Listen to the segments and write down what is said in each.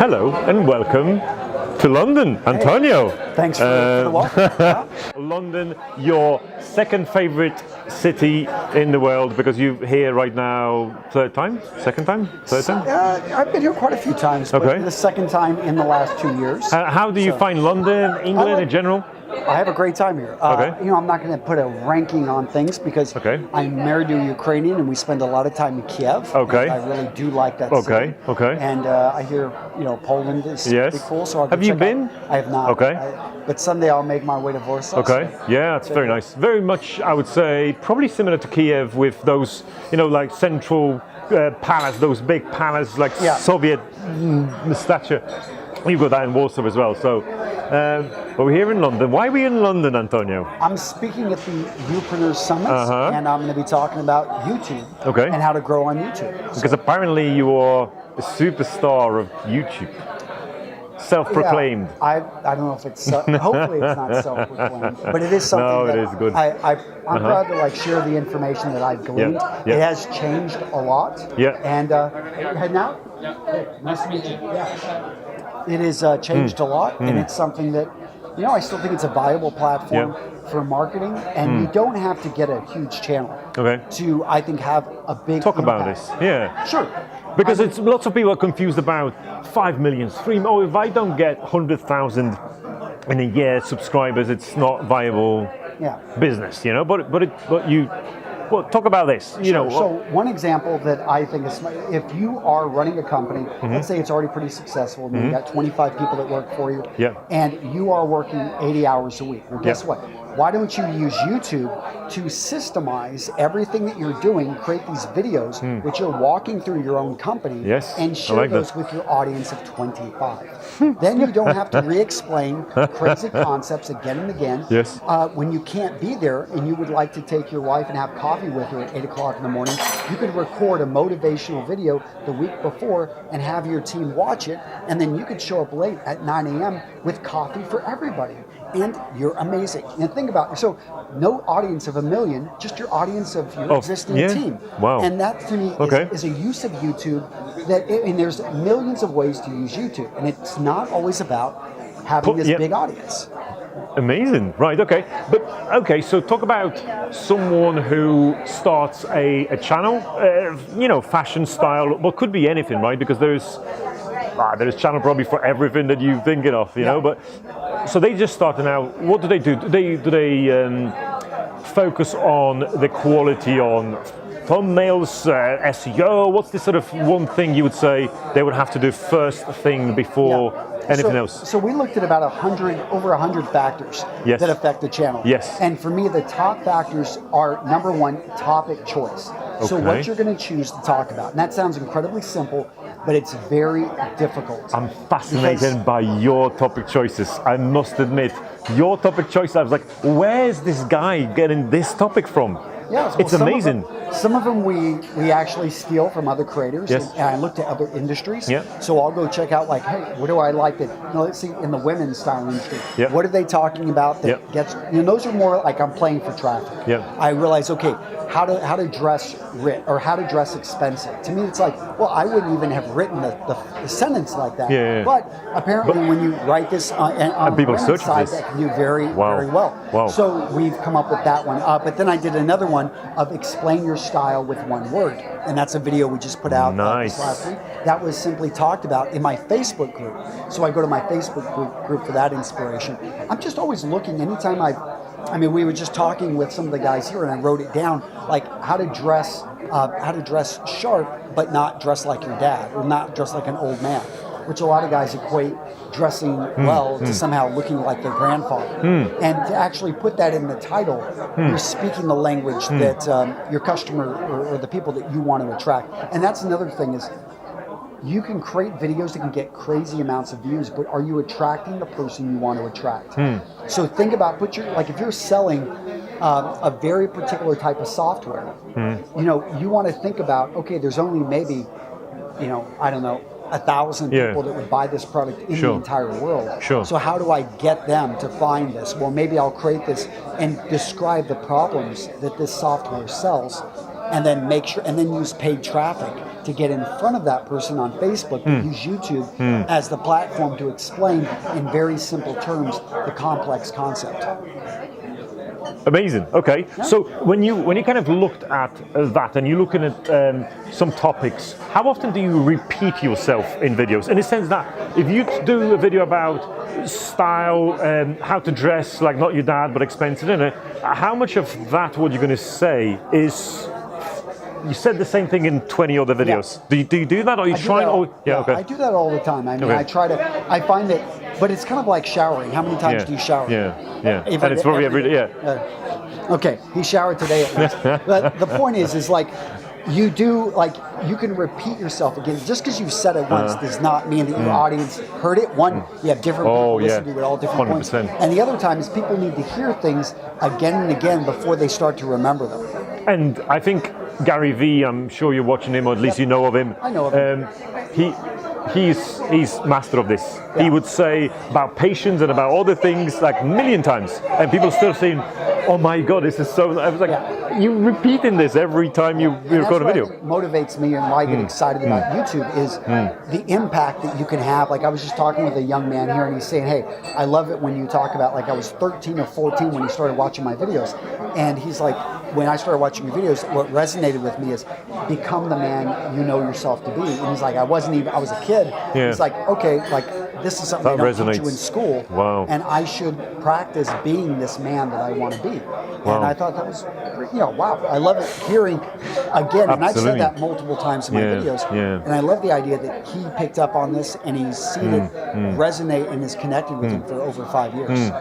Hello and welcome to London, Antonio. Hey, thanks for the welcome. London, your second favorite city in the world, because you're here right now, third time? Second time? Third time? I've been here quite a few times, but the second time in the last 2 years. How do you find London, England in general? I have a great time here. I'm not going to put a ranking on things because I'm married to a Ukrainian and we spend a lot of time in Kiev. I really do like that city. And I hear, Poland is pretty cool. So have you been? I have not. But someday I'll make my way to Warsaw. Yeah, it's very nice. Very much, I would say, probably similar to Kiev with those, like central palace, those big palace, like Soviet stature. You've got that in Warsaw as well. So, but we're here in London. Why are we in London, Antonio? I'm speaking at the Youpreneur Summit, and I'm going to be talking about YouTube and how to grow on YouTube. Because apparently you are a superstar of YouTube. Self-proclaimed. I don't know if it's, hopefully it's not self-proclaimed, but it is something it is good. I'm proud to share the information that I've gleaned. It has changed a lot. And head now? Nice to meet you. It has changed a lot, and it's something that, I still think it's a valuable platform for marketing, and you don't have to get a huge channel to, I think, have a big Talk impact. about this. Yeah. Sure. Because lots of people are confused about 5 million, 3 million. Oh, if I don't get 100,000 in a year subscribers, it's not viable business, But talk about this. So one example that I think is, if you are running a company, let's say it's already pretty successful, and you've got 25 people that work for you, and you are working 80 hours a week. Well, guess what? Why don't you use YouTube to systemize everything that you're doing, create these videos, which you're walking through your own company, and share those with your audience of 25. Then you don't have to re-explain crazy concepts again and again. When you can't be there and you would like to take your wife and have coffee with her at 8 o'clock in the morning, you could record a motivational video the week before and have your team watch it, and then you could show up late at 9 a.m. with coffee for everybody. And you're amazing. And think about it. So no audience of 1 million, just your audience of your existing team. Wow. And that to me is a use of YouTube and there's millions of ways to use YouTube. And it's not always about having this big audience. Amazing. Right, But, so talk about someone who starts a channel, fashion style, well, could be anything, right? Because there's channel probably for everything that you're thinking of, but so they just started out. What do? Do they focus on the quality on thumbnails, SEO? What's the sort of one thing you would say they would have to do first thing before anything else? So we looked at about over 100 factors that affect the channel. And for me, the top factors are, number one, topic choice. So what you're going to choose to talk about. And that sounds incredibly simple, but it's very difficult. I'm fascinated by your topic choices. I must admit, your topic choice, I was like, where's this guy getting this topic from? It's amazing. Some of them we actually steal from other creators, and I looked at other industries. So I'll go check out, hey, what do I like that? Let's see, in the women's style industry, what are they talking about that gets? Those are more like I'm playing for traffic. I realize, how to dress rich or how to dress expensive. To me, it's like, well, I wouldn't even have written the sentence like that. But apparently, when you write this on people the search side, this. that can do very well. So we've come up with that one. But then I did another one of explain your style with one word, and that's a video we just put out this last week. That was simply talked about in my Facebook group. So I go to my Facebook group for that inspiration. I'm just always looking. Anytime we were just talking with some of the guys here, and I wrote it down, like how to dress sharp, but not dress like your dad, or not dress like an old man, which a lot of guys equate dressing well to somehow looking like their grandfather. And to actually put that in the title, you're speaking the language that your customer or the people that you want to attract. And that's another thing is, you can create videos that can get crazy amounts of views, but are you attracting the person you want to attract? So think about, if you're selling a very particular type of software, you want to think about, there's only maybe, I don't know, 1,000 people that would buy this product in the entire world. So how do I get them to find this? Well, maybe I'll create this and describe the problems that this software sells, and then make sure, and then use paid traffic to get in front of that person on Facebook, but use YouTube as the platform to explain in very simple terms the complex concept. Amazing. Okay. Yeah. So when you kind of looked at that and you're looking at some topics, how often do you repeat yourself in videos? In the sense that if you do a video about style, how to dress like not your dad but expensive, how much of that what you're going to say is? You said the same thing in 20 other videos. Yeah. Do you do that, or you try? Okay. I do that all the time. I mean, I find that, but it's kind of like showering. How many times do you shower? Yeah. And it's probably every day. Yeah. Okay, he showered today at least. But the point is like, you can repeat yourself again. Just because you said it once does not mean that your audience heard it. One, you have different people listen to it at all different 100%. Points. And the other time is people need to hear things again and again before they start to remember them. And I think Gary Vee, I'm sure you're watching him, or at least you know of him. I know of him. He's master of this. Yeah. He would say about patience and about other things like a million times, and people still saying, "Oh my God, this is so." I was like, "You repeating this every time you record a video." What motivates me and why I get excited about YouTube is the impact that you can have. Like I was just talking with a young man here, and he's saying, "Hey, I love it when you talk about like I was 13 or 14 when he started watching my videos," and he's like, "When I started watching your videos, what resonated with me is become the man you know yourself to be." And he's like, "I was a kid." Yeah. He's like, "Okay, like this is something that don't teach you in school, and I should practice being this man that I want to be." And I thought that was, wow. I love it hearing again, and I've said that multiple times in my videos. And I love the idea that he picked up on this and he's seen it resonate and is connected with him for over 5 years.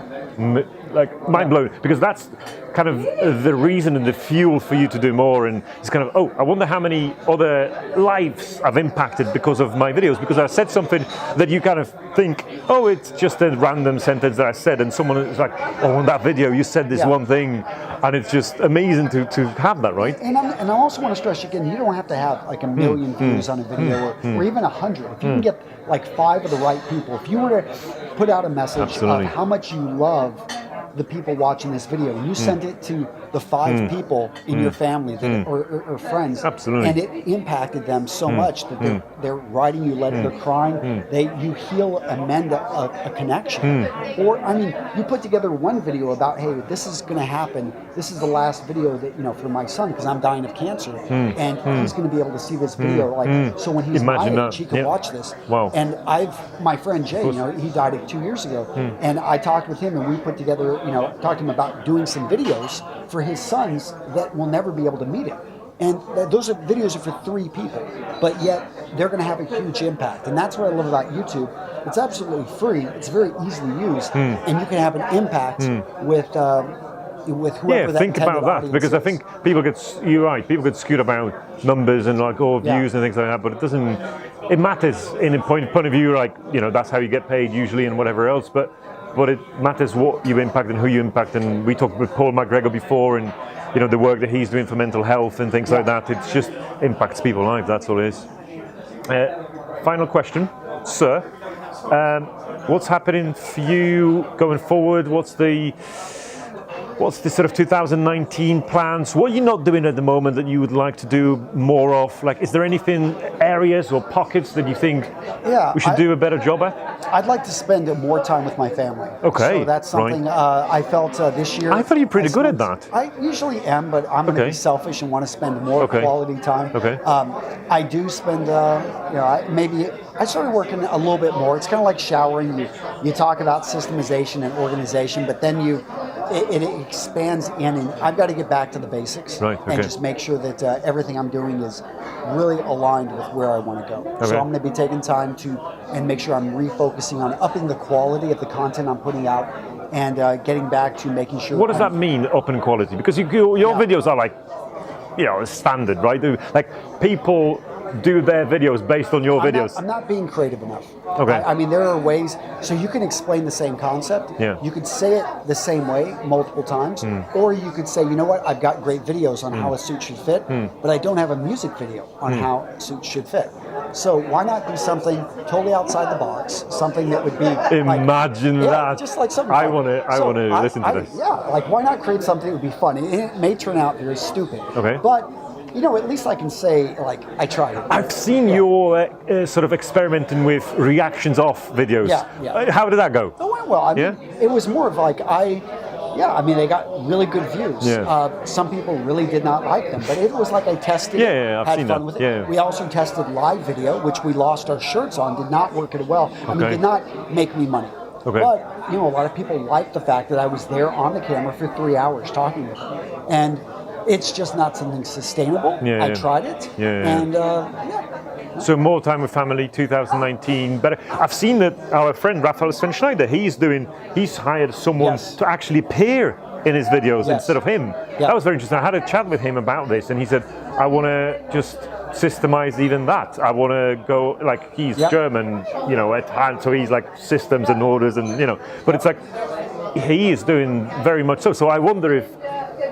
Like mind blowing, because that's kind of the reason and the fuel for you to do more. And it's kind of, I wonder how many other lives I've impacted because of my videos, because I said something that you kind of think, it's just a random sentence that I said, and someone is like, in that video you said this one thing, and it's just amazing to have that, right? And I also want to stress again, you don't have to have like a million views on a video or even 100. If you can get like 5 of the right people, if you were to put out a message of how much you love the people watching this video, and you send it to the 5 people in your family that, or friends, and it impacted them so much that they're writing you letters, they're crying, you heal and mend a connection. Or I mean, you put together one video about, hey, this is going to happen. This is the last video that for my son, because I'm dying of cancer, and he's going to be able to see this video. So when he's my age, he can watch this. Wow. And my friend Jay, he died 2 years ago, and I talked with him, and we put together, talked to him about doing some videos for his sons that will never be able to meet him. And those videos are for 3 people, but yet they're going to have a huge impact. And that's what I love about YouTube. It's absolutely free. It's very easily used, and you can have an impact with whoever that think about that, because I think people get skewed about numbers and views and things like that, but it matters in a point of view, that's how you get paid usually and whatever else, but it matters what you impact and who you impact. And we talked with Paul McGregor before, and the work that he's doing for mental health and things like that. It just impacts people's lives. That's all it is. Final question, sir. What's happening for you going forward? What's the sort of 2019 plans? What are you not doing at the moment that you would like to do more of? Like, is there anything, areas or pockets that you think we should do a better job at? I'd like to spend more time with my family. Okay. So that's something I felt this year. I thought you were pretty good at that. I usually am, but I'm going to be selfish and want to spend more quality time. Okay. I do spend, I started working a little bit more. It's kind of like showering. You talk about systemization and organization, but then it expands in, and I've got to get back to the basics and just make sure that everything I'm doing is really aligned with where I want to go. Okay. So I'm going to be taking time and make sure I'm refocusing on upping the quality of the content I'm putting out, and getting back to making sure. What does that mean, upping quality? Because your videos are like, standard, right? Like people do their videos based on your videos? I'm not being creative enough. Okay. I mean, there are ways, so you can explain the same concept. Yeah. You could say it the same way multiple times, or you could say, you know what, I've got great videos on how a suit should fit, but I don't have a music video on how a suit should fit. So why not do something totally outside the box, something that would be Imagine that. Just like something. I want to listen to this. Yeah, like why not create something that would be funny? It may turn out very stupid. Okay. But you know, at least I can say, like, I tried it. I've seen your sort of experimenting with reactions off videos. Yeah. How did that go? It went well. I mean, it was more of like I mean, they got really good views. Yeah. Some people really did not like them, but it was like I tested it, I've had seen fun that. with it. Yeah. We also tested live video, which we lost our shirts on, did not work it well. I mean, did not make me money. Okay. But, you know, a lot of people liked the fact that I was there on the camera for 3 hours talking with them. And it's just not something sustainable. I tried it. And, So more time with family, 2019. But I've seen that our friend Raphael Sven-Schneider, he's hired someone to actually appear in his videos instead of him. That was very interesting. I had a chat with him about this, and he said, I want to just systemize even that. I want to go, like, he's German, you know, at hand, so he's like systems and orders and, you know, but it's like, he is doing very much so. So I wonder if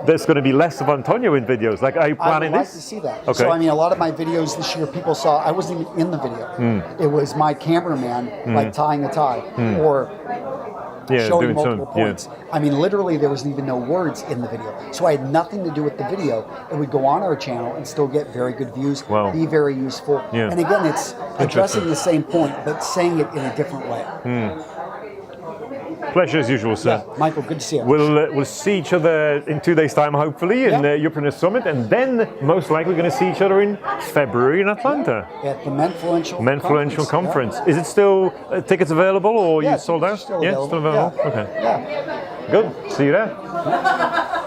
there's going to be less of Antonio in videos. Like, are you planning I would like this? to see that. Okay. So, I mean, a lot of my videos this year, people saw, I wasn't even in the video. It was my cameraman, like, tying a tie, or showing multiple points. I mean, literally, there wasn't even no words in the video. So I had nothing to do with the video. It would go on our channel and still get very good views, be very useful. And again, it's addressing the same point, but saying it in a different way. Pleasure as usual, sir. Yeah, Michael, good to see you. We'll see each other in 2 days' time, hopefully, in European Summit, and then most likely we're going to see each other in February in Atlanta. At the Menfluential Conference. Is it still tickets available, or you sold out? Still available. Still available. Okay. Good. See you there.